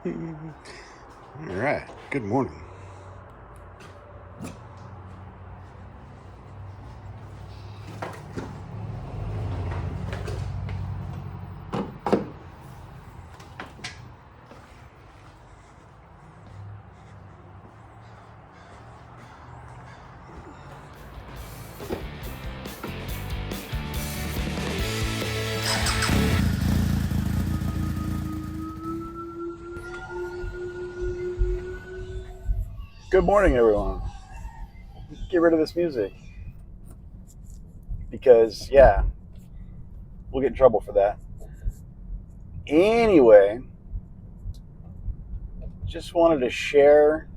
All right. Good morning. Good morning, everyone. Get rid of this music because, yeah, we'll get in trouble for that. Anyway, just wanted to share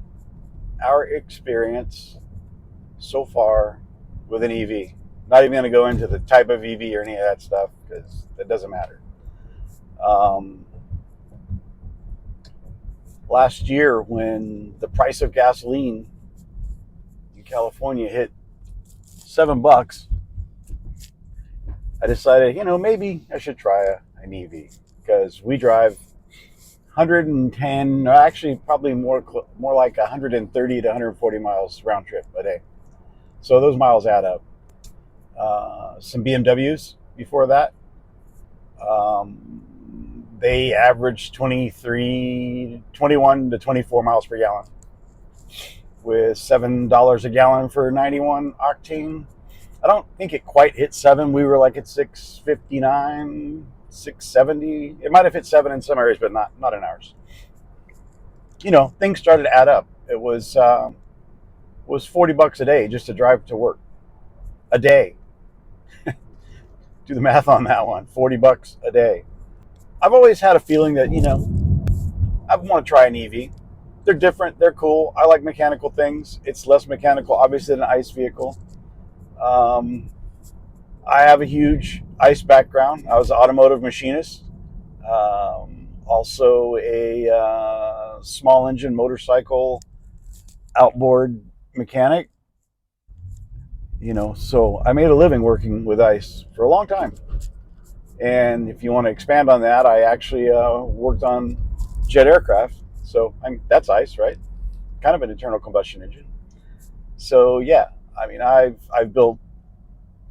our experience so far with an EV. Not even going to go into the type of EV or any of that stuff because that doesn't matter. Um, Last year, when the price of gasoline in California hit $7, I decided, maybe I should try an EV because we drive 110, actually probably more like 130 to 140 miles round trip a day. So those miles add up. Some BMWs before that, they averaged 21 to 24 miles per gallon with $7 a gallon for 91 octane. I don't think it quite hit seven. We were like at 659, 670. It might have hit seven in some areas, but not in ours. Things started to add up. It was $40 a day just to drive to work a day. Do the math on that one. $40 a day. I've always had a feeling that I want to try an EV. They're different. They're cool. I like mechanical things. It's less mechanical, obviously, than an ICE vehicle. Um, I have a huge ICE background. I was an automotive machinist. Also a small engine motorcycle outboard mechanic. So I made a living working with ICE for a long time. And if you want to expand on that, I actually worked on jet aircraft. So that's ICE, right? Kind of an internal combustion engine. So yeah, I mean, I've built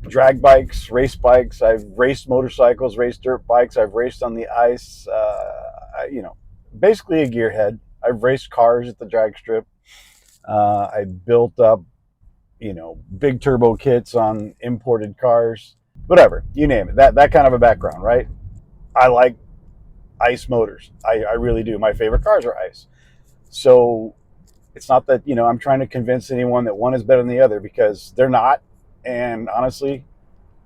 drag bikes, race bikes. I've raced motorcycles, raced dirt bikes. I've raced on the ice. Basically a gearhead. I've raced cars at the drag strip. I built up, big turbo kits on imported cars. Whatever, you name it. That kind of a background, right? I like ice motors. I really do. My favorite cars are ice. So it's not that, I'm trying to convince anyone that one is better than the other because they're not. And honestly,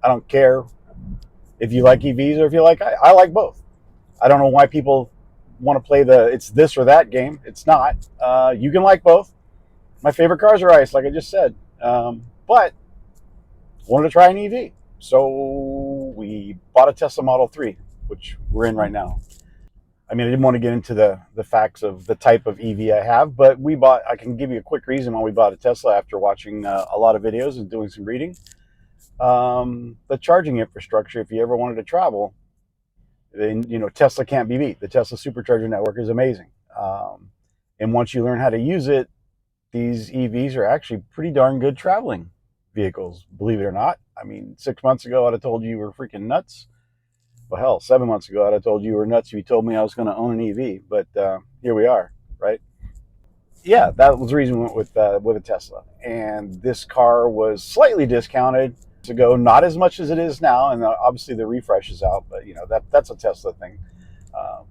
I don't care if you like EVs or if you like, I like both. I don't know why people want to play it's this or that game. It's not. You can like both. My favorite cars are ice, like I just said. But wanted to try an EV. So we bought a Tesla Model 3, which we're in right now. I mean, I didn't want to get into the facts of the type of EV I have, but I can give you a quick reason why we bought a Tesla after watching a lot of videos and doing some reading. The charging infrastructure, if you ever wanted to travel, then, Tesla can't be beat. The Tesla supercharger network is amazing. And once you learn how to use it, these EVs are actually pretty darn good traveling vehicles, believe it or not. I mean, 6 months ago, I'd have told you were freaking nuts. Well, hell, 7 months ago, I'd have told you were nuts if you told me I was going to own an EV. But here we are, right? Yeah, that was the reason we went with a Tesla. And this car was slightly discounted ago, not as much as it is now. And obviously the refresh is out, but that's a Tesla thing. Um,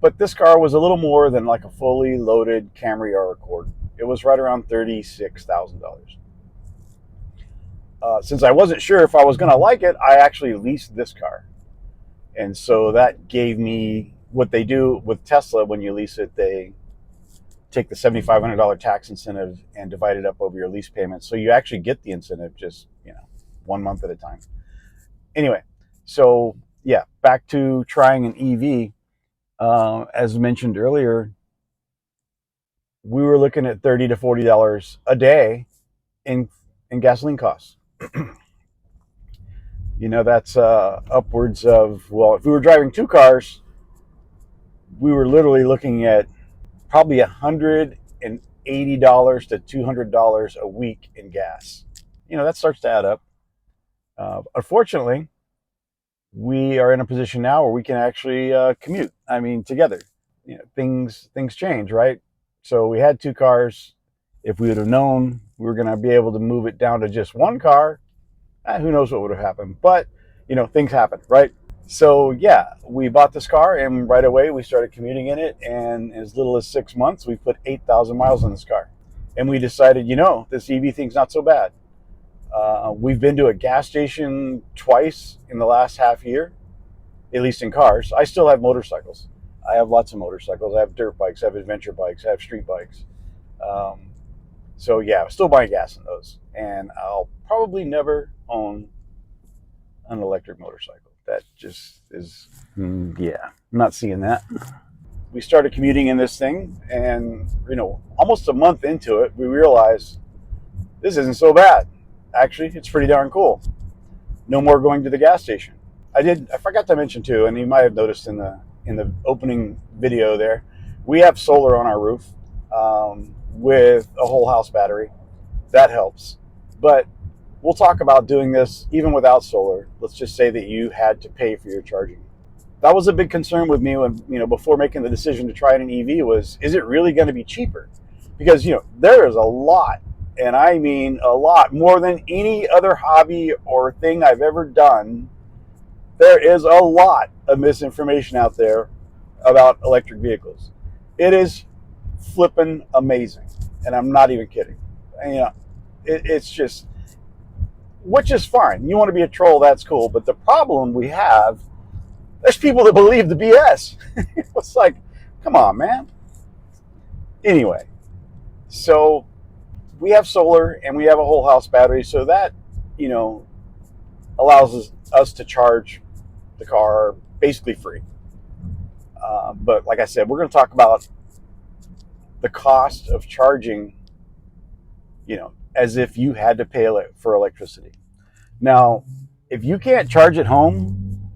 but this car was a little more than like a fully loaded Camry or Accord. It was right around $36,000. Since I wasn't sure if I was going to like it, I actually leased this car. And so that gave me what they do with Tesla when you lease it. They take the $7,500 tax incentive and divide it up over your lease payment. So you actually get the incentive just, 1 month at a time. Anyway, so yeah, back to trying an EV. As mentioned earlier, we were looking at $30 to $40 a day in gasoline costs. That's upwards of, well, if we were driving two cars, we were literally looking at probably $180 to $200 a week in gas. That starts to add up. Unfortunately, we are in a position now where we can actually commute. I mean, together. Things change, right? So we had 2 cars. If we would have known we were going to be able to move it down to just 1 car, who knows what would have happened? But things happen, right? So yeah, we bought this car, and right away we started commuting in it. And as little as 6 months, we put 8,000 miles on this car, and we decided, this EV thing's not so bad. We've been to a gas station twice in the last half year, at least in cars. I still have motorcycles. I have lots of motorcycles. I have dirt bikes. I have adventure bikes. I have street bikes. So yeah, I'm still buying gas in those, and I'll probably never own an electric motorcycle. That just is, yeah, I'm not seeing that. We started commuting in this thing, and almost a month into it, we realized this isn't so bad. Actually, it's pretty darn cool. No more going to the gas station. I forgot to mention too, and you might have noticed in the opening video there, we have solar on our roof with a whole house battery. That helps. But we'll talk about doing this even without solar. Let's just say that you had to pay for your charging. That was a big concern with me when, before making the decision to try an EV was, is it really going to be cheaper? Because, there is a lot, and I mean a lot, more than any other hobby or thing I've ever done. There is a lot of misinformation out there about electric vehicles. It is flippin' amazing, and I'm not even kidding. And, it's just, which is fine. You want to be a troll, that's cool. But the problem we have, there's people that believe the BS. It's like, come on, man. Anyway, so we have solar and we have a whole house battery, so that allows us to charge the car basically free. But like I said, we're going to talk about the cost of charging, as if you had to pay for electricity. Now, if you can't charge at home,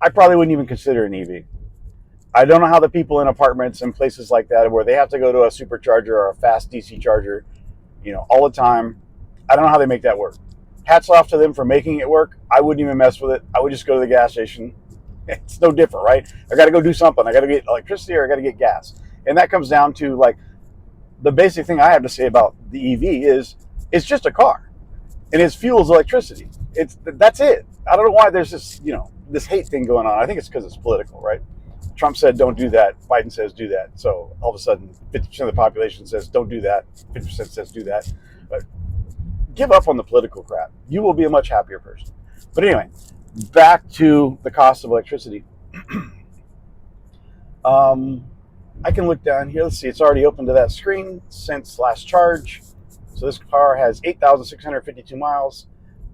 I probably wouldn't even consider an EV. I don't know how the people in apartments and places like that where they have to go to a supercharger or a fast DC charger, all the time. I don't know how they make that work. Hats off to them for making it work. I wouldn't even mess with it. I would just go to the gas station. It's no different, right? I got to go do something. I got to get electricity or I got to get gas. And that comes down to like the basic thing I have to say about the EV is it's just a car, and its fuel is electricity. That's it. I don't know why there's this this hate thing going on. I think it's because it's political, right? Trump said don't do that. Biden says do that. So all of a sudden 50% of the population says don't do that. 50% says do that. But give up on the political crap. You will be a much happier person. But anyway, back to the cost of electricity. I can look down here. Let's see. It's already open to that screen since last charge. So this car has 8,652 miles.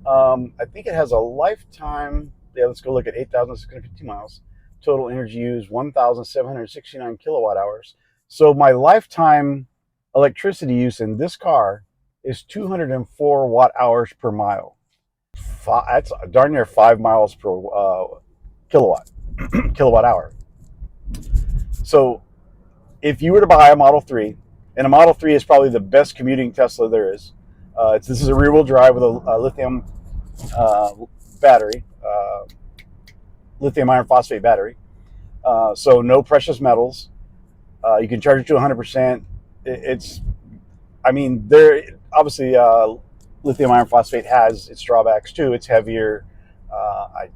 I think it has a lifetime. Yeah, let's go look at 8,652 miles. Total energy used 1,769 kilowatt hours. So my lifetime electricity use in this car is 204 watt hours per mile. That's darn near 5 miles per kilowatt hour. So if you were to buy a Model 3, and a Model 3 is probably the best commuting Tesla there is. This is a rear-wheel drive with a lithium battery, lithium iron phosphate battery. So no precious metals. You can charge it to 100%. There obviously lithium iron phosphate has its drawbacks too. It's heavier. I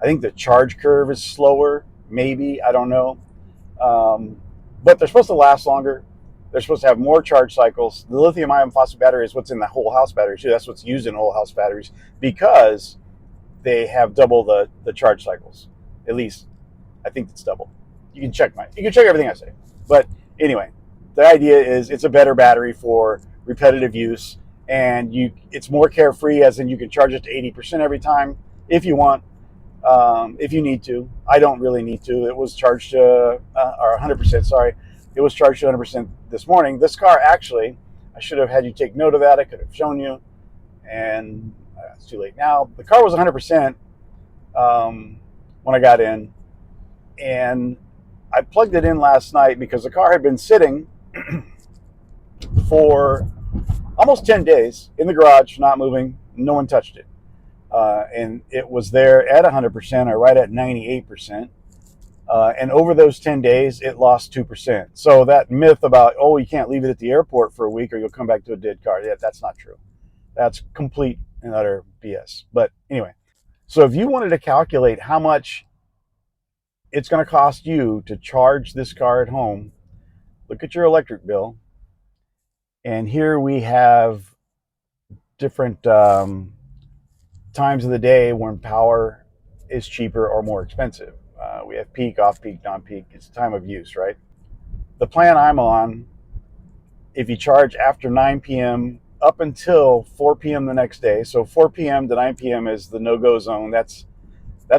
think the charge curve is slower. Maybe, I don't know. But they're supposed to last longer. They're supposed to have more charge cycles. The lithium iron phosphate battery is what's in the whole house battery too. That's what's used in whole house batteries because they have double the charge cycles. At least I think it's double. You can check everything I say. But anyway, the idea is it's a better battery for repetitive use, and it's more carefree, as in you can charge it to 80% every time if you want. If you need to. I don't really need to. It was charged to, or 100%, sorry. It was charged to 100% this morning. This car actually, I should have had you take note of that. I could have shown you, and it's too late now. The car was 100% when I got in, And I plugged it in last night because the car had been sitting for almost 10 days in the garage, not moving. No one touched it. And it was there at 100% or right at 98%. And over those 10 days, it lost 2%. So that myth about, oh, you can't leave it at the airport for a week or you'll come back to a dead car, yeah, that's not true. That's complete and utter BS. But anyway, so if you wanted to calculate how much it's going to cost you to charge this car at home, look at your electric bill. And here we have different times of the day when power is cheaper or more expensive. We have peak, off peak, non peak. It's time of use, right? The plan I'm on, if you charge after 9 p.m. up until 4 p.m. the next day, so 4 p.m. to 9 p.m. is the no-go zone. That's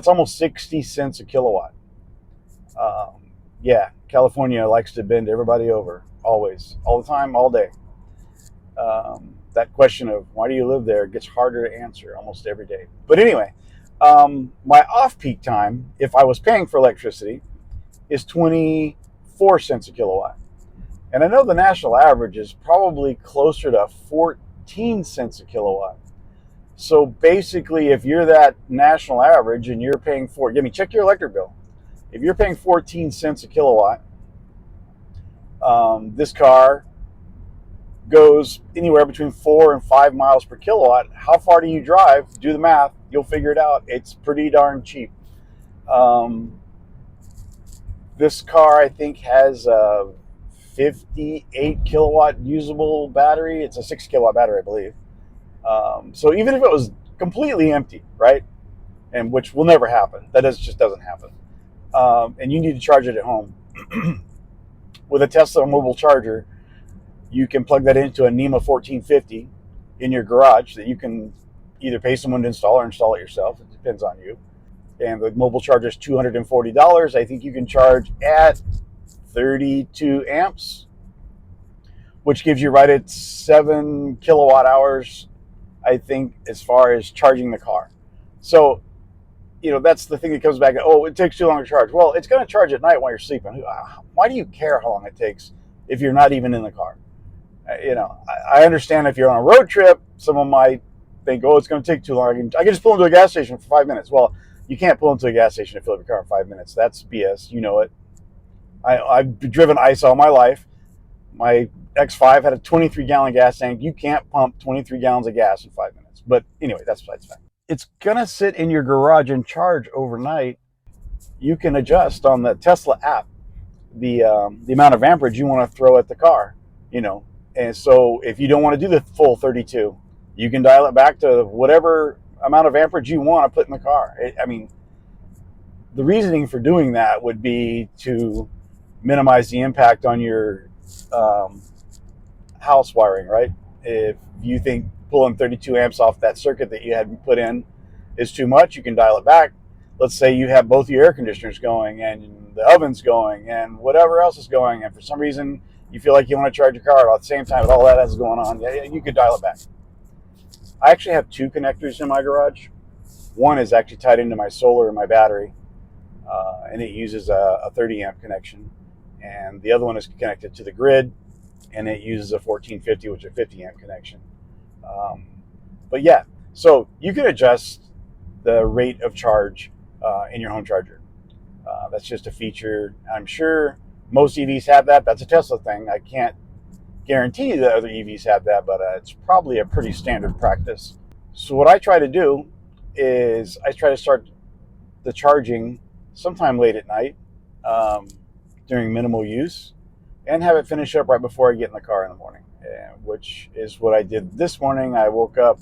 almost 60 cents a kilowatt. Yeah, California likes to bend everybody over, always, all the time, all day. That question of why do you live there gets harder to answer almost every day. But anyway, my off-peak time, if I was paying for electricity, is 24 cents a kilowatt. And I know the national average is probably closer to 14 cents a kilowatt. So basically, if you're that national average and you're paying check your electric bill. If you're paying 14 cents a kilowatt, this car goes anywhere between 4 and 5 miles per kilowatt. How far do you drive? Do the math. You'll figure it out. It's pretty darn cheap. This car, I think, has a 58 kilowatt usable battery. It's a 6 kilowatt battery, I believe. So even if it was completely empty, right, and which will never happen, just doesn't happen, and you need to charge it at home with a Tesla mobile charger, you can plug that into a NEMA 1450 in your garage that you can either pay someone to install or install it yourself. It depends on you. And the mobile charger is $240. I think you can charge at 32 amps, which gives you right at 7 kilowatt hours, I think, as far as charging the car. So, that's the thing that comes back. Oh, it takes too long to charge. Well, it's going to charge at night while you're sleeping. Why do you care how long it takes if you're not even in the car? I understand if you're on a road trip, someone might think, oh, it's going to take too long. I can just pull into a gas station for 5 minutes. Well, you can't pull into a gas station to fill up your car in 5 minutes. That's BS. You know it. I've driven ICE all my life. My X5 had a 23-gallon gas tank. You can't pump 23 gallons of gas in 5 minutes. But anyway, that's besides the fact. It's going to sit in your garage and charge overnight. You can adjust on the Tesla app the amount of amperage you want to throw at the car, And so if you don't want to do the full 32, you can dial it back to whatever amount of amperage you want to put in the car. The reasoning for doing that would be to minimize the impact on your house wiring, right? If you think pulling 32 amps off that circuit that you had put in is too much, you can dial it back. Let's say you have both your air conditioners going and the oven's going and whatever else is going, and for some reason you feel like you want to charge your car at the same time with all that is going on, yeah, you could dial it back. I actually have two connectors in my garage. One is actually tied into my solar and my battery, and it uses a 30 amp connection. And the other one is connected to the grid, and it uses a 1450, which is a 50 amp connection. But yeah, so you can adjust the rate of charge in your home charger. That's just a feature. I'm sure most EVs have that. That's a Tesla thing. I can't guarantee that other EVs have that, but it's probably a pretty standard practice. So what I try to do is I try to start the charging sometime late at night during minimal use and have it finish up right before I get in the car in the morning, which is what I did this morning. I woke up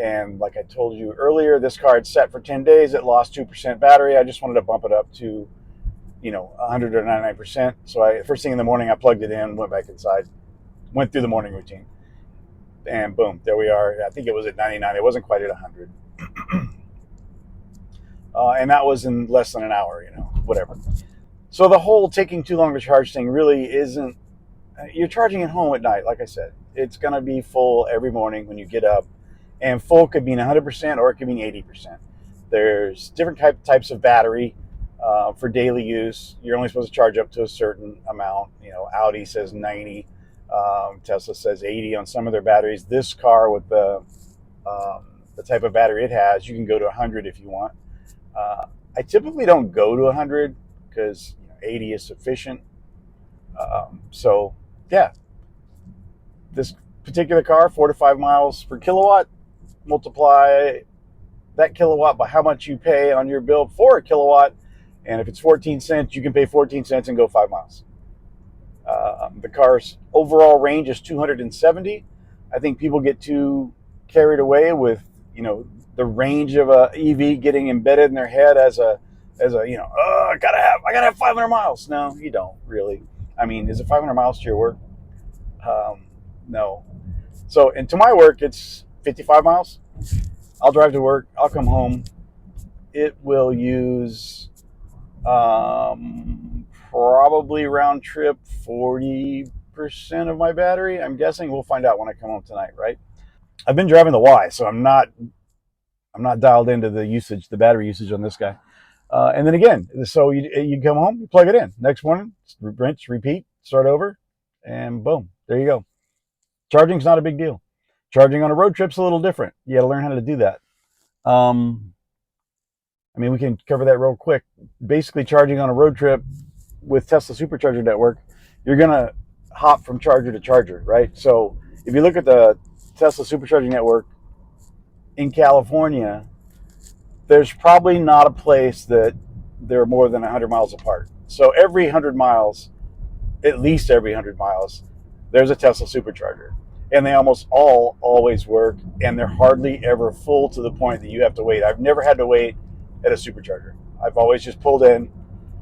and like I told you earlier, this car had set for 10 days. It lost 2% battery. I just wanted to bump it up to 100 or 99%. So first thing in the morning, I plugged it in, went back inside, went through the morning routine, and boom, there we are. I think it was at 99. It wasn't quite at 100. And that was in less than an hour, whatever. So the whole taking too long to charge thing really isn't, you're charging at home at night, like I said. It's going to be full every morning when you get up. And full could mean 100% or it could mean 80%. There's different types of battery. For daily use, you're only supposed to charge up to a certain amount. Audi says 90, Tesla says 80 on some of their batteries. This car with the type of battery it has, you can go to 100 if you want. I typically don't go to 100 because 80 is sufficient. So yeah, this particular car, 4 to 5 miles per kilowatt, multiply that kilowatt by how much you pay on your bill for a kilowatt. And if it's 14 cents, you can pay 14 cents and go 5 miles. The car's overall range is 270. I think people get too carried away with, the range of a EV getting embedded in their head as a I gotta have 500 miles. No, you don't really. I mean, is it 500 miles to your work? No. So, and to my work, it's 55 miles. I'll drive to work. I'll come home. It will use probably round trip 40% of my battery. I'm guessing. We'll find out when I come home tonight, right? I've been driving the Y, so I'm not dialed into the battery usage on this guy. And then again, so you come home, you plug it in. Next morning, rinse, repeat, start over, and boom, there you go. Charging's not a big deal. Charging on a road trip's a little different. You got to learn how to do that. We can cover that real quick. Basically, charging on a road trip with Tesla Supercharger Network, you're going to hop from charger to charger, right? So if you look at the Tesla Supercharging Network in California, there's probably not a place that they're more than 100 miles apart. So every 100 miles, at least every 100 miles, there's a Tesla Supercharger. And they almost all always work, and they're hardly ever full to the point that you have to wait. I've never had to wait at a Supercharger. I've always just pulled in,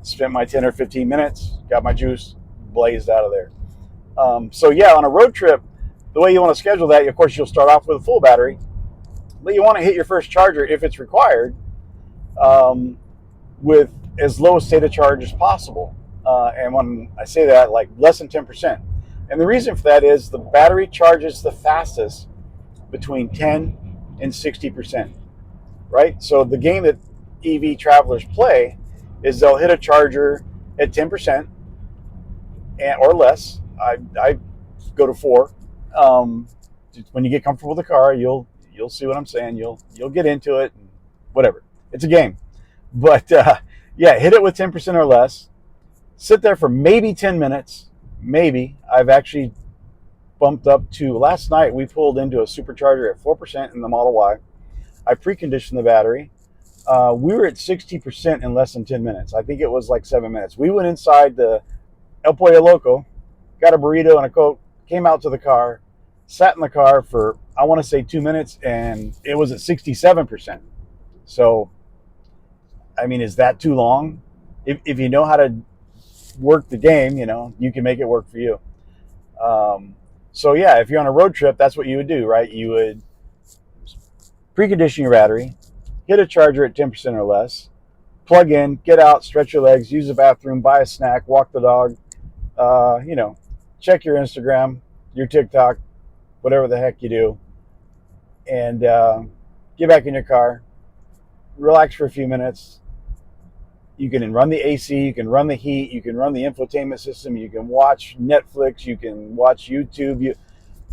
spent my 10 or 15 minutes, got my juice, blazed out of there. So yeah, on a road trip, the way you want to schedule that, of course, you'll start off with a full battery, but you want to hit your first charger if it's required with as low a state of charge as possible. And when I say that, like less than 10%. And the reason for that is the battery charges the fastest between 10 and 60%, right? So the game that EV travelers play is they'll hit a charger at 10% or less. I go to 4. When you get comfortable with the car, you'll see what I'm saying. You'll get into it. Whatever. It's a game. But yeah, hit it with 10% or less. Sit there for maybe 10 minutes. Maybe. I've actually bumped up to, last night we pulled into a supercharger at 4% in the Model Y. I preconditioned the battery. We were at 60% in less than 10 minutes. I think it was like 7 minutes. We went inside the El Pollo Loco, got a burrito and a Coke, came out to the car, sat in the car for, I want to say 2 minutes, and it was at 67%. So, I mean, is that too long? If you know how to work the game, you can make it work for you. So yeah, if you're on a road trip, that's what you would do, right? You would precondition your battery, hit a charger at 10% or less, plug in, get out, stretch your legs, use the bathroom, buy a snack, walk the dog, check your Instagram, your TikTok, whatever the heck you do, and get back in your car, relax for a few minutes. You can run the AC, you can run the heat, you can run the infotainment system, you can watch Netflix, you can watch YouTube,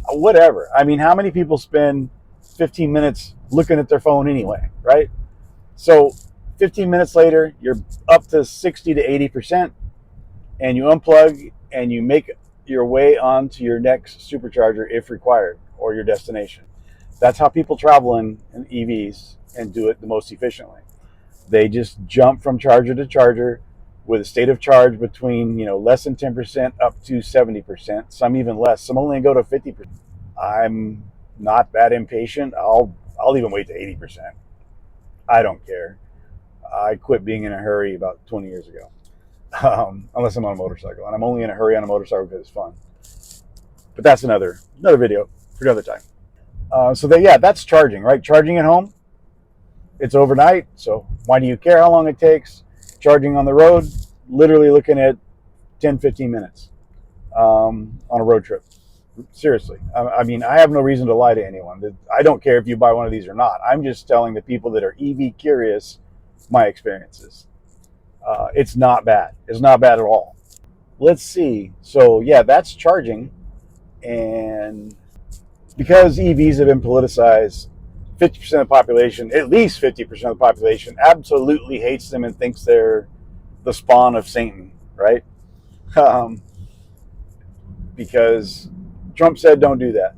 whatever. I mean, how many people spend 15 minutes looking at their phone anyway, right? So 15 minutes later, you're up to 60 to 80%, and you unplug and you make your way onto your next supercharger if required, or your destination. That's how people travel in EVs and do it the most efficiently. They just jump from charger to charger with a state of charge between less than 10% up to 70%. Some even less. Some only go to 50%. I'm not that impatient. I'll even wait to 80%. I don't care. I quit being in a hurry about 20 years ago, unless I'm on a motorcycle, and I'm only in a hurry on a motorcycle because it's fun. But that's another video for another time. That's charging, right? Charging at home. It's overnight, so why do you care how long it takes? Charging on the road, literally looking at 10, 15 minutes on a road trip. Seriously. I mean, I have no reason to lie to anyone. I don't care if you buy one of these or not. I'm just telling the people that are EV curious my experiences. It's not bad. It's not bad at all. Let's see. So yeah, that's charging, and because EVs have been politicized, 50% of the population, at least 50% of the population, absolutely hates them and thinks they're the spawn of Satan, right? Um, because Trump said don't do that.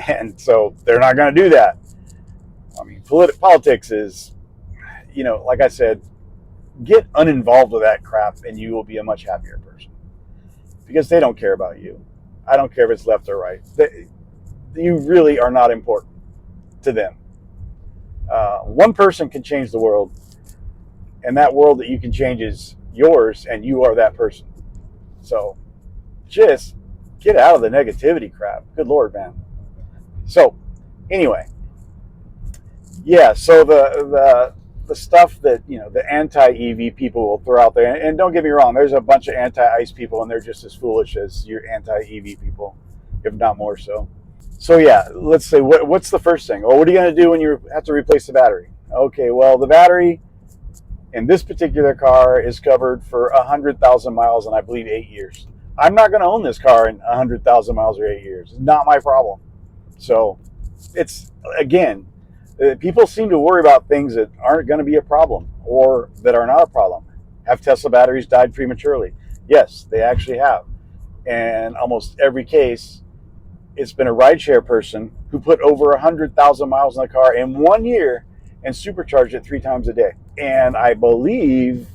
And so they're not going to do that. I mean, politics is, like I said, get uninvolved with that crap and you will be a much happier person because they don't care about you. I don't care if it's left or right. You really are not important to them. One person can change the world, and that world that you can change is yours, and you are that person. So just get out of the negativity crap. Good Lord, man. So anyway, yeah, so the stuff that, the anti-EV people will throw out there, and don't get me wrong, there's a bunch of anti-ICE people, and they're just as foolish as your anti-EV people, if not more so. So yeah, let's say, what's the first thing? Well, what are you going to do when you have to replace the battery? Okay, well, the battery in this particular car is covered for 100,000 miles and I believe 8 years. I'm not going to own this car in 100,000 miles or 8 years. It's not my problem. So it's, again, people seem to worry about things that aren't going to be a problem or that are not a problem. Have Tesla batteries died prematurely? Yes, they actually have. And almost every case, it's been a rideshare person who put over 100,000 miles in the car in 1 year and supercharged it 3 times a day. And I believe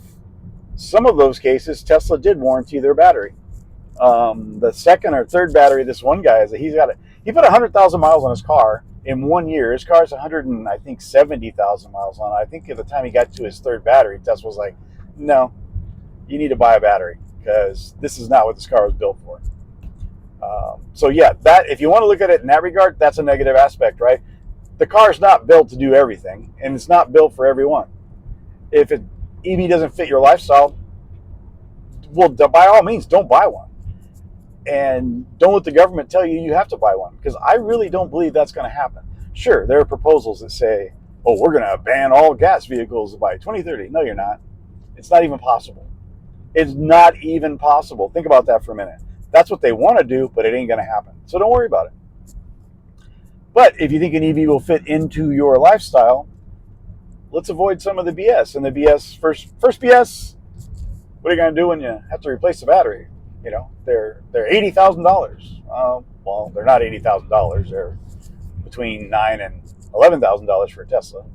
some of those cases, Tesla did warranty their battery. The second or third battery, this one guy he put 100,000 miles on his car in 1 year. His car's 70,000 miles on it. I think at the time he got to his third battery, Tesla was like, no, you need to buy a battery because this is not what this car was built for. So yeah, that, if you want to look at it in that regard, that's a negative aspect, right? The car's not built to do everything, and it's not built for everyone. If EV doesn't fit your lifestyle, well, by all means, don't buy one. And don't let the government tell you you have to buy one, because I really don't believe that's going to happen. Sure, there are proposals that say, oh, we're going to ban all gas vehicles by 2030. No, you're not. It's not even possible. It's not even possible. Think about that for a minute. That's what they want to do, but it ain't going to happen. So don't worry about it. But if you think an EV will fit into your lifestyle, let's avoid some of the BS. And the BS, first BS, what are you going to do when you have to replace the battery? They're $80,000. Well, they're not $80,000. They're between $9,000 and $11,000 for a Tesla.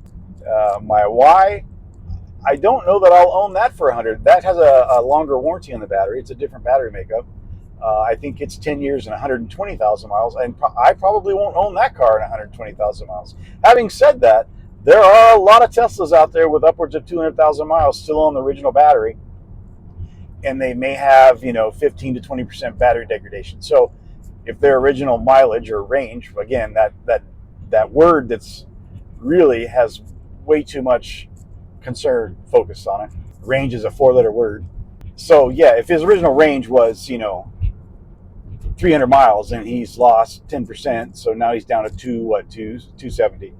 My Y, I don't know that I'll own that for 100. That has a longer warranty on the battery. It's a different battery makeup. I think it's 10 years and 120,000 miles, and I probably won't own that car in 120,000 miles. Having said that, there are a lot of Teslas out there with upwards of 200,000 miles still on the original battery, and they may have 15 to 20% battery degradation. So if their original mileage or range, again, that word that's really has way too much concern focused on it. Range is a 4-letter word. So yeah, if his original range was 300 miles and he's lost 10%, so now he's down to 270.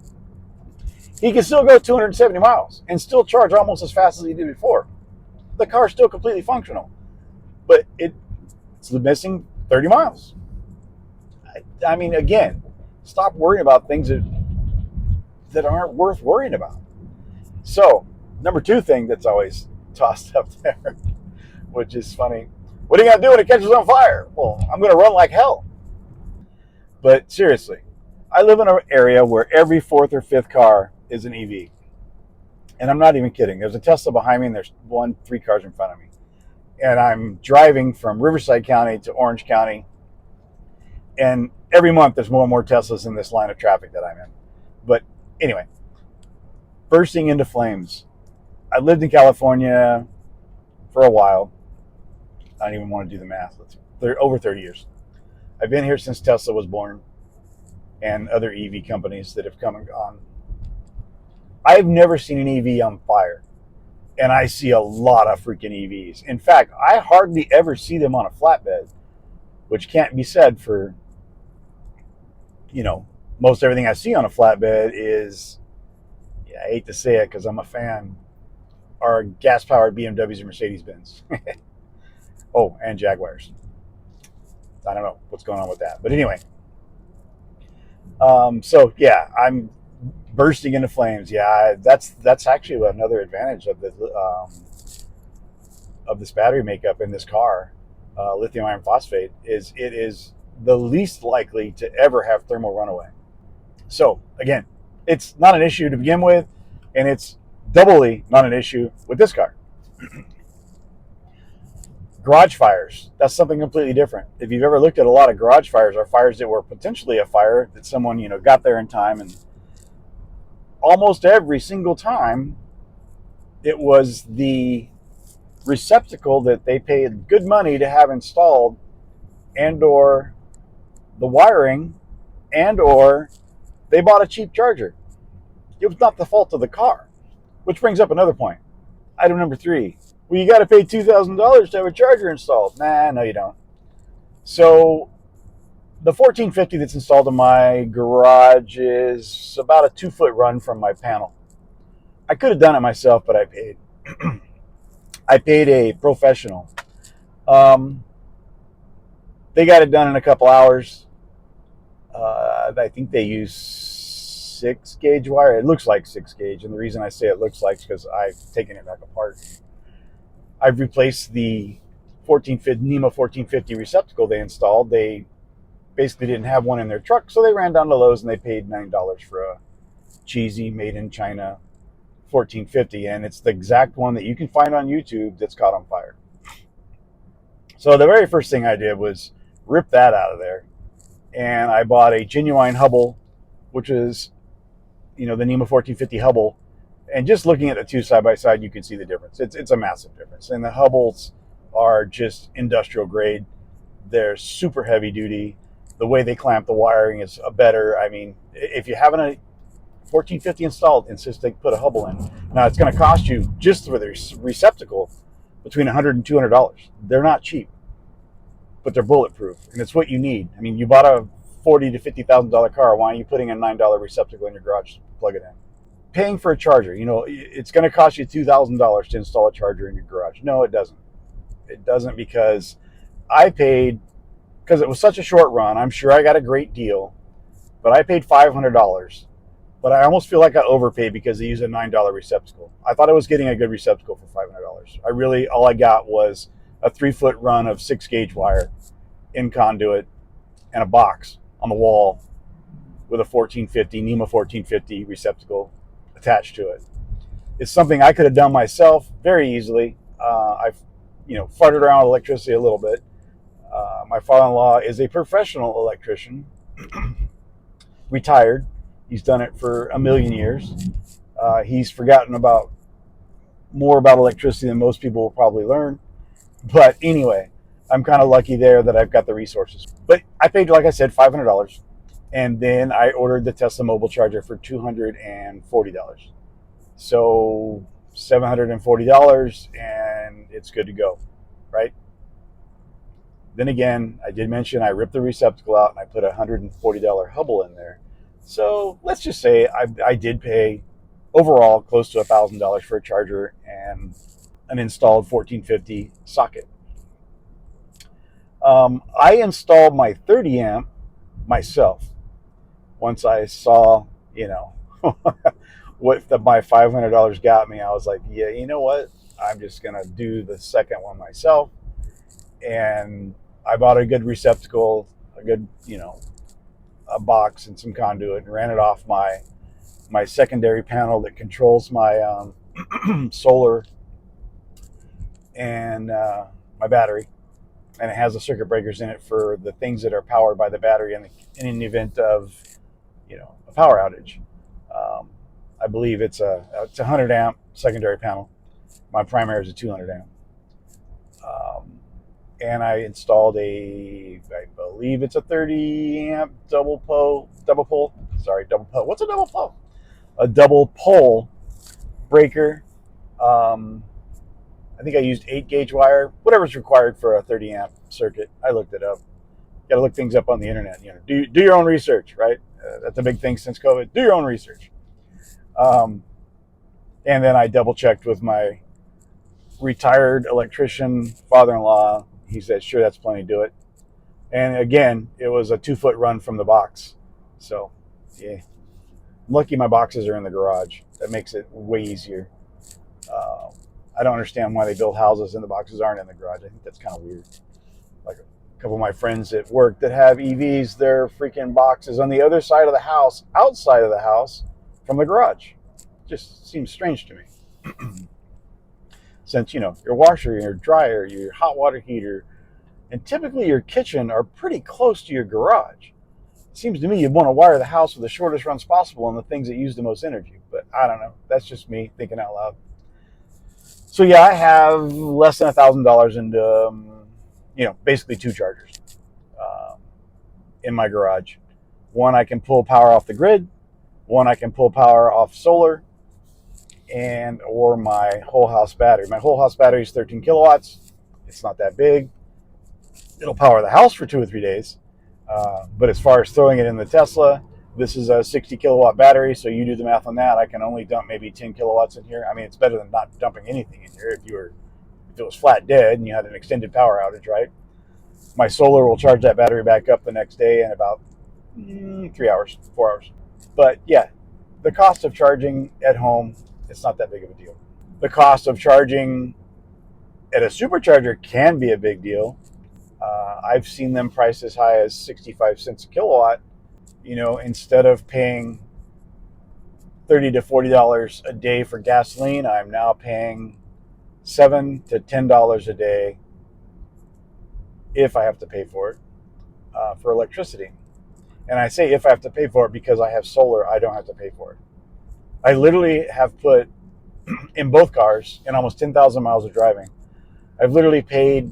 He can still go 270 miles and still charge almost as fast as he did before. The car's still completely functional, but it's missing 30 miles. I mean, again, stop worrying about things that aren't worth worrying about. So, number 2 thing that's always tossed up there, which is funny. What are you going to do when it catches on fire? Well, I'm going to run like hell. But seriously, I live in an area where every 4th or 5th car is an EV. And I'm not even kidding. There's a Tesla behind me and there's 3 cars in front of me. And I'm driving from Riverside County to Orange County. And every month there's more and more Teslas in this line of traffic that I'm in. But anyway, bursting into flames. I lived in California for a while. I don't even want to do the math. Over 30 years. I've been here since Tesla was born and other EV companies that have come and gone. I've never seen an EV on fire, and I see a lot of freaking EVs. In fact, I hardly ever see them on a flatbed, which can't be said for, most everything I see on a flatbed is, I hate to say it because I'm a fan, are gas-powered BMWs and Mercedes-Benz. Oh, and Jaguars. I don't know what's going on with that. But anyway, so yeah, I'm bursting into flames. Yeah, that's actually another advantage of this battery makeup in this car, lithium iron phosphate, is it is the least likely to ever have thermal runaway. So again, it's not an issue to begin with, and it's doubly not an issue with this car. Garage fires, that's something completely different. If you've ever looked at a lot of garage fires, or fires that were potentially a fire that someone got there in time, and almost every single time it was the receptacle that they paid good money to have installed, and or the wiring, and or they bought a cheap charger. It was not the fault of the car. Which brings up another point. Item number 3. Well, you got to pay $2,000 to have a charger installed. Nah, no, you don't. So the 1450 that's installed in my garage is about a 2-foot run from my panel. I could have done it myself, but I paid. I paid a professional. They got it done in a couple hours. I think they use 6-gauge wire. It looks like 6-gauge, and the reason I say it looks like is because I've taken it back apart. I've replaced the NEMA 1450 receptacle they installed. They basically didn't have one in their truck, so they ran down to Lowe's and they paid $9 for a cheesy made in China 1450, and it's the exact one that you can find on YouTube that's caught on fire. So the very first thing I did was rip that out of there, and I bought a genuine Hubble, which is the NEMA 1450 Hubble. And just looking at the two side by side, you can see the difference. It's a massive difference. And the Hubbles are just industrial grade. They're super heavy duty. The way they clamp the wiring is better. I mean, if you haven't a 1450 installed, insist they put a Hubble in. Now, it's going to cost you, just for the receptacle, between $100 and $200. They're not cheap, but they're bulletproof, and it's what you need. I mean, you bought a $40,000 to $50,000 car. Why are you putting a $9 receptacle in your garage to plug it in? Paying for a charger, it's going to cost you $2,000 to install a charger in your garage. No, it doesn't. It doesn't, because I paid, because it was such a short run, I'm sure I got a great deal, but I paid $500. But I almost feel like I overpaid because they use a $9 receptacle. I thought I was getting a good receptacle for $500. All I got was a 3-foot run of 6-gauge wire in conduit and a box on the wall with a NEMA 1450 receptacle attached to it. It's something I could have done myself very easily. I've farted around with electricity a little bit. My father-in-law is a professional electrician, retired. He's done it for a million years. He's forgotten more about electricity than most people will probably learn. But anyway, I'm kind of lucky there that I've got the resources. But I paid, like I said, $500. And then I ordered the Tesla mobile charger for $240. So $740, and it's good to go, right? Then again, I did mention I ripped the receptacle out and I put a $140 Hubble in there. So let's just say I did pay overall close to $1,000 for a charger and an installed 1450 socket. I installed my 30 amp myself. Once I saw, what my $500 got me, I was like, yeah, you know what? I'm just going to do the second one myself. And I bought a good receptacle, a good, a box and some conduit, and ran it off my secondary panel that controls my solar and my battery. And it has the circuit breakers in it for the things that are powered by the battery in the event of a power outage. I believe it's a 100 amp secondary panel. My primary is a 200 amp. And I installed I believe it's a 30 amp double pole. What's a double pole? A double pole breaker. I think I used 8-gauge wire, whatever's required for a 30 amp circuit. I looked it up. Got to look things up on the internet. Do your own research, right? That's a big thing since COVID. Do your own research. And then I double checked with my retired electrician, father-in-law. He said, sure, that's plenty, do it. And again, it was a 2-foot run from the box. So, yeah. I'm lucky my boxes are in the garage. That makes it way easier. I don't understand why they build houses and the boxes aren't in the garage. I think that's kind of weird. Like a couple of my friends at work that have EVs, their freaking boxes on the other side of the house, outside of the house, from the garage. Just seems strange to me. Since, your washer, your dryer, your hot water heater, and typically your kitchen are pretty close to your garage. It seems to me you'd want to wire the house with the shortest runs possible on the things that use the most energy. But I don't know. That's just me thinking out loud. So yeah, I have less than $1,000 into, basically 2 chargers in my garage. One I can pull power off the grid. One I can pull power off solar, or my whole house battery. My whole house battery is 13 kilowatts. It's not that big. It'll power the house for 2 or 3 days. But as far as throwing it in the Tesla, this is a 60 kilowatt battery, so you do the math on that. I can only dump maybe 10 kilowatts in here. I mean, it's better than not dumping anything in here if it was flat dead and you had an extended power outage, right? My solar will charge that battery back up the next day in about 3 hours, 4 hours. But yeah, the cost of charging at home, it's not that big of a deal. The cost of charging at a supercharger can be a big deal. I've seen them priced as high as 65 cents a kilowatt. Instead of paying $30 to $40 a day for gasoline, I'm now paying $7 to $10 a day, if I have to pay for it, for electricity. And I say if I have to pay for it because I have solar, I don't have to pay for it. I literally have put in both cars, in almost 10,000 miles of driving, I've literally paid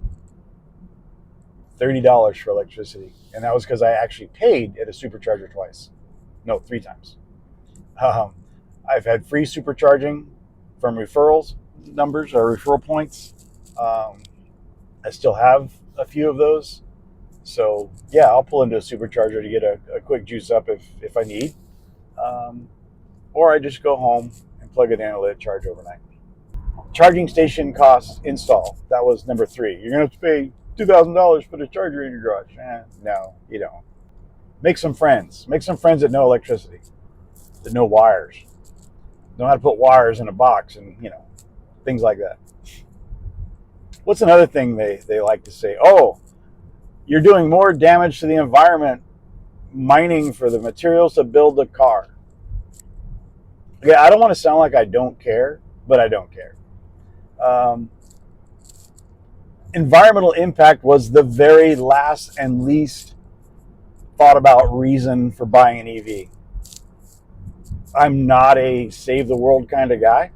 $30 for electricity. And that was because I actually paid at a supercharger twice. No, 3 times. I've had free supercharging from referrals numbers or referral points. I still have a few of those. So yeah, I'll pull into a supercharger to get a quick juice up if I need. Or I just go home and plug it in and let it charge overnight. Charging station costs install. That was number 3. You're going to have to pay $2,000 for the charger in your garage. No, you don't. Make some friends. Make some friends that know electricity, that know wires, know how to put wires in a box and, things like that. What's another thing they like to say? Oh, you're doing more damage to the environment mining for the materials to build a car. Yeah, I don't want to sound like I don't care, but I don't care. Environmental impact was the very last and least thought about reason for buying an EV. I'm not a save the world kind of guy.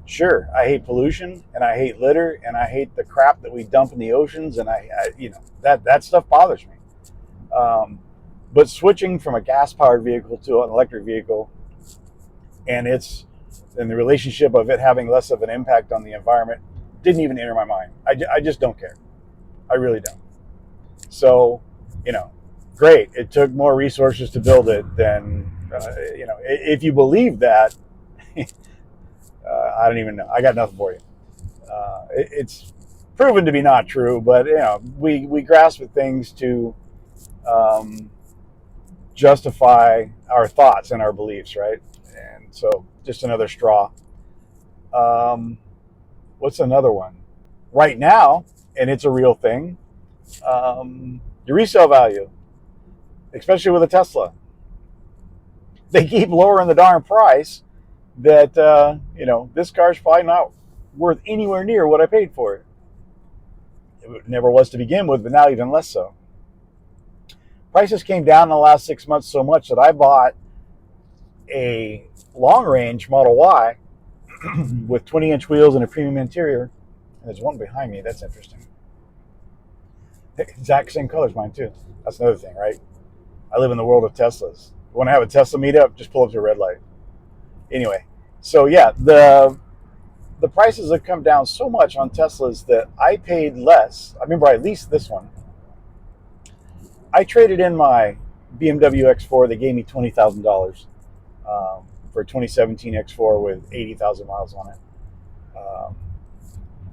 Sure, I hate pollution and I hate litter and I hate the crap that we dump in the oceans, and I that stuff bothers me. But switching from a gas-powered vehicle to an electric vehicle, and the relationship of it having less of an impact on the environment, didn't even enter my mind. I just don't care. I really don't. So, great. It took more resources to build it than, if you believe that, I don't even know. I got nothing for you. It's proven to be not true, but, we grasp at things to justify our thoughts and our beliefs, right? And so just another straw. What's another one? Right now, and it's a real thing, your resale value, especially with a Tesla, they keep lowering the darn price that, this car's probably not worth anywhere near what I paid for it. It never was to begin with, but now even less so. Prices came down in the last 6 months so much that I bought a long-range Model Y with 20-inch wheels and a premium interior. And there's one behind me. That's interesting. Exact same color as mine, too. That's another thing, right? I live in the world of Teslas. You want to have a Tesla meetup? Just pull up to a red light. Anyway, so yeah, the prices have come down so much on Teslas that I paid less. I remember I leased this one. I traded in my BMW X4. They gave me $20,000 for a 2017 X4 with 80,000 miles on it.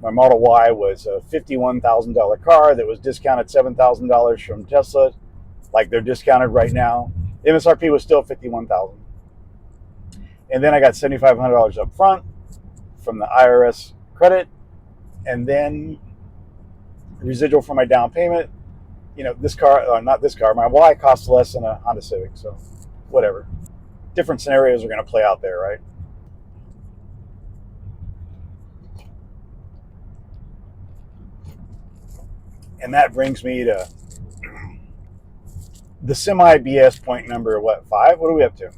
My Model Y was a $51,000 car that was discounted $7,000 from Tesla, like they're discounted right now. MSRP was still $51,000, and then I got $7,500 up front from the IRS credit, and then residual for my down payment. This car, not this car, my Y costs less than a Honda Civic, so whatever. Different scenarios are going to play out there, right? And that brings me to the semi BS point number, what, 5? What are we up to?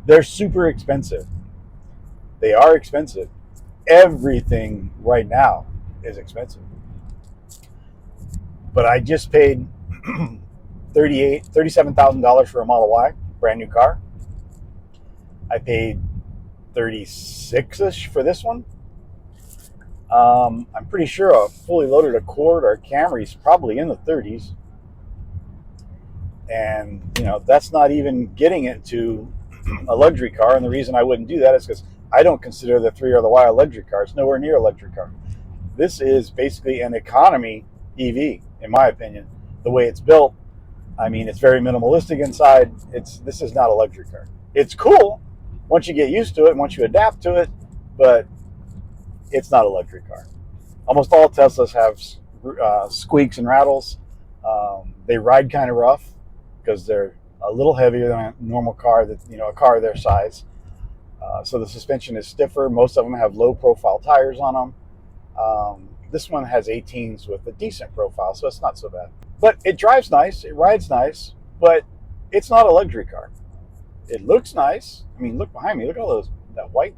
They're super expensive. They are expensive. Everything right now is expensive. But I just paid $37,000 for a Model Y, brand new car. I paid 36-ish for this one. I'm pretty sure a fully loaded Accord or Camry is probably in the 30s. And, that's not even getting it to a luxury car. And the reason I wouldn't do that is because I don't consider the 3 or the Y a luxury car. It's nowhere near a luxury car. This is basically an economy EV, in my opinion. The way it's built, I mean, it's very minimalistic inside. This is not a luxury car. It's cool once you get used to it, once you adapt to it, but it's not a luxury car. Almost all Teslas have squeaks and rattles. They ride kind of rough because they're a little heavier than a normal car, a car their size. So the suspension is stiffer. Most of them have low profile tires on them. This one has 18s with a decent profile, so it's not so bad. But it drives nice, it rides nice, but it's not a luxury car. It looks nice. I mean, look behind me. Look at all that white.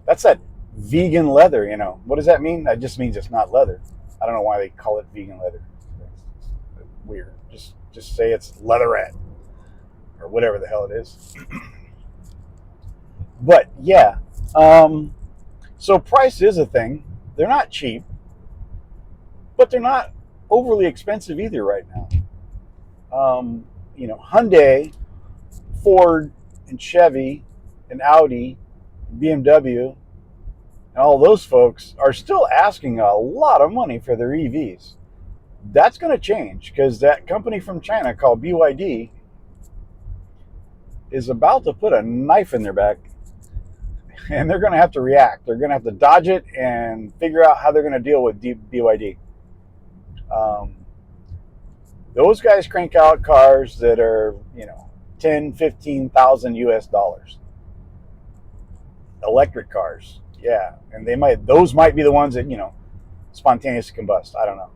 That's that vegan leather, What does that mean? That just means it's not leather. I don't know why they call it vegan leather. It's weird. Just say it's leatherette or whatever the hell it is. But yeah, so price is a thing. They're not cheap, but they're not overly expensive either right now. Hyundai, Ford, and Chevy, and Audi, and BMW, and all those folks are still asking a lot of money for their EVs. That's going to change because that company from China called BYD is about to put a knife in their back, and they're going to have to react. They're going to have to dodge it and figure out how they're going to deal with BYD. Those guys crank out cars that are, 10, 15,000 US dollars. Electric cars. Yeah. And those might be the ones that, spontaneously combust. I don't know.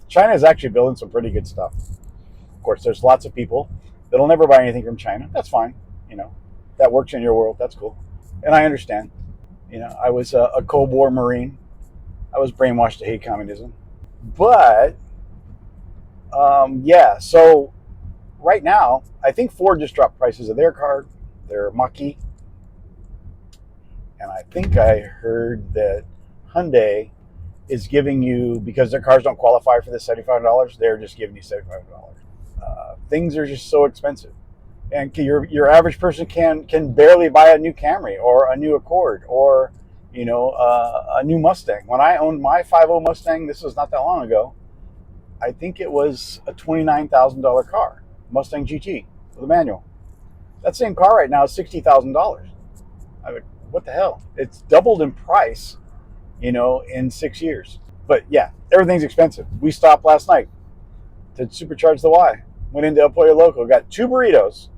China is actually building some pretty good stuff. Of course, there's lots of people that'll never buy anything from China. That's fine. That works in your world. That's cool. And I understand. I was a Cold War Marine. I was brainwashed to hate communism. But, yeah, so right now, I think Ford just dropped prices of their car, their Mach-E. And I think I heard that Hyundai is giving you, because their cars don't qualify for the $75, they're just giving you $75. Things are just so expensive. And your average person can barely buy a new Camry or a new Accord or, a new Mustang. When I owned my 5.0 Mustang, this was not that long ago, I think it was a $29,000 car, Mustang GT with a manual. That same car right now is $60,000. I mean, what the hell? It's doubled in price, in 6 years. But yeah, everything's expensive. We stopped last night to supercharge the Y. Went into El Pollo Loco, got 2 burritos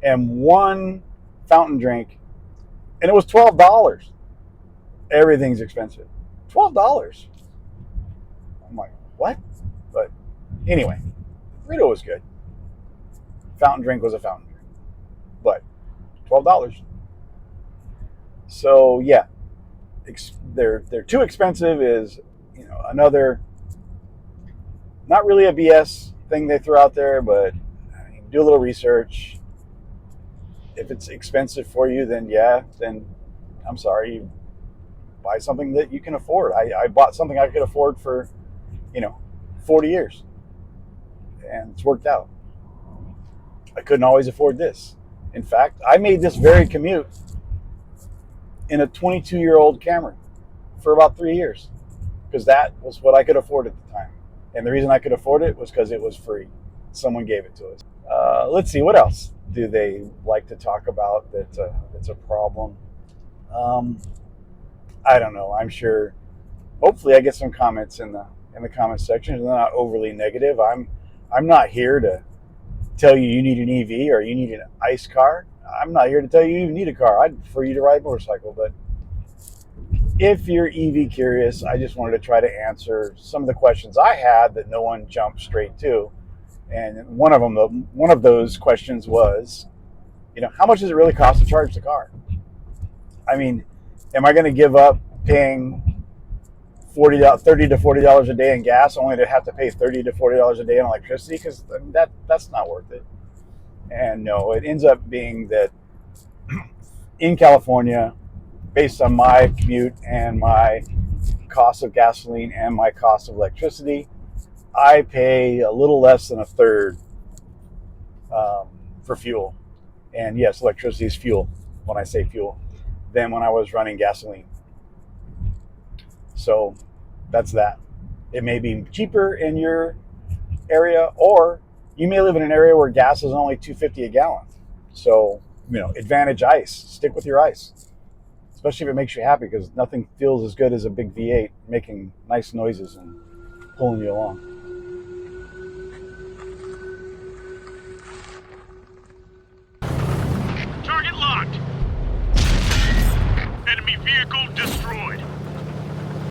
and 1 fountain drink, and it was $12. Everything's expensive. $12. I'm like, what? But anyway, burrito was good. Fountain drink was a fountain drink. But $12. So yeah, they're too expensive is, another, not really a BS thing they throw out there, but do a little research. If it's expensive for you, then I'm sorry, you buy something that you can afford. I bought something I could afford for, 40 years, and it's worked out. I couldn't always afford this. In fact, I made this very commute in a 22-year-old Camry, for about 3 years because that was what I could afford at the time. And the reason I could afford it was because it was free. Someone gave it to us. Let's see, what else do they like to talk about that's a problem? Um, I don't know. I'm sure. Hopefully, I get some comments in the comments section. They're not overly negative. I'm not here to tell you you need an EV or you need an ICE car. I'm not here to tell you you need a car. I'd prefer you to ride a motorcycle. But if you're EV curious, I just wanted to try to answer some of the questions I had that no one jumped straight to. And one of those questions was, how much does it really cost to charge the car? I mean, am I going to give up paying $30 to $40 a day in gas only to have to pay $30 to $40 a day in electricity? Because that's not worth it. And no, it ends up being that in California, based on my commute and my cost of gasoline and my cost of electricity, I pay a little less than a third for fuel. And yes, electricity is fuel when I say fuel, than when I was running gasoline. So that's that. It may be cheaper in your area, or you may live in an area where gas is only $2.50 a gallon. So, advantage ice. Stick with your ice, especially if it makes you happy, because nothing feels as good as a big V8 making nice noises and pulling you along.